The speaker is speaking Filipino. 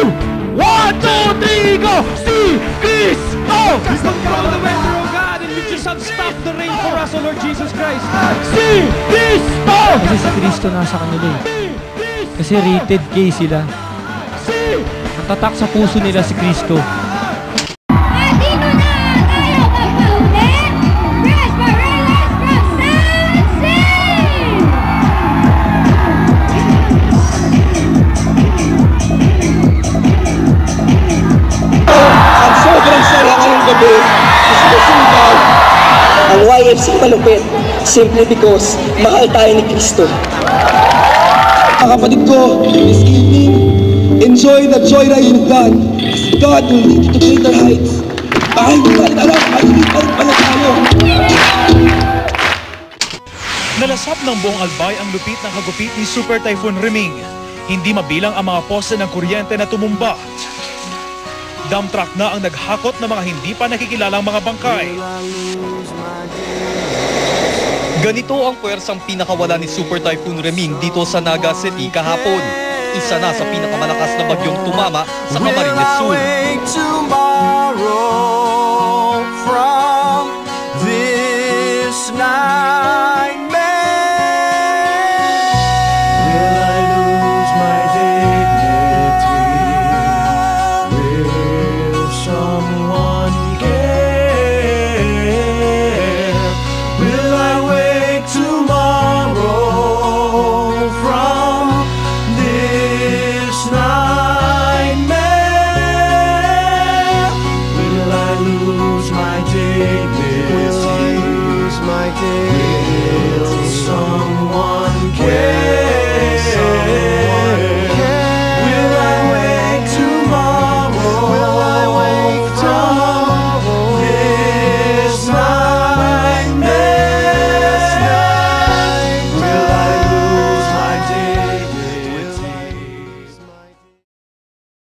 1, 2, 3, go! Si Cristo! Cast the throne of the weather, O God, and you just unstop the rain for us, O Lord Jesus Christ. Si Cristo! Kasi si Kristo nasa kanila eh. Kasi rated K sila. Natatak sa puso nila si Kristo. Dito na tayo magpaulit! Chris Bareilles from San Sing! Ang sobrang saya ngayong gabi is susunod ang YFC Malupit simply because mahal tayo ni Kristo. Mga kapatid ko, this evening, enjoy the joyride of God. God will lead you to greater heights. Baka hindi natin alam, malilit pa rin pala tayo. Nalasap ng buong Albay ang lupit ng hagupit ni Super Typhoon Reming. Hindi mabilang ang mga poste ng kuryente na tumumba. Dump truck na ang naghakot ng mga hindi pa nakikilalang mga bangkay. Ganito ang puwersang pinakawala ni Super Typhoon Reming dito sa Naga City kahapon. Isa na sa pinakamalakas na bagyong tumama sa Camarines Sur. Lose my dignity.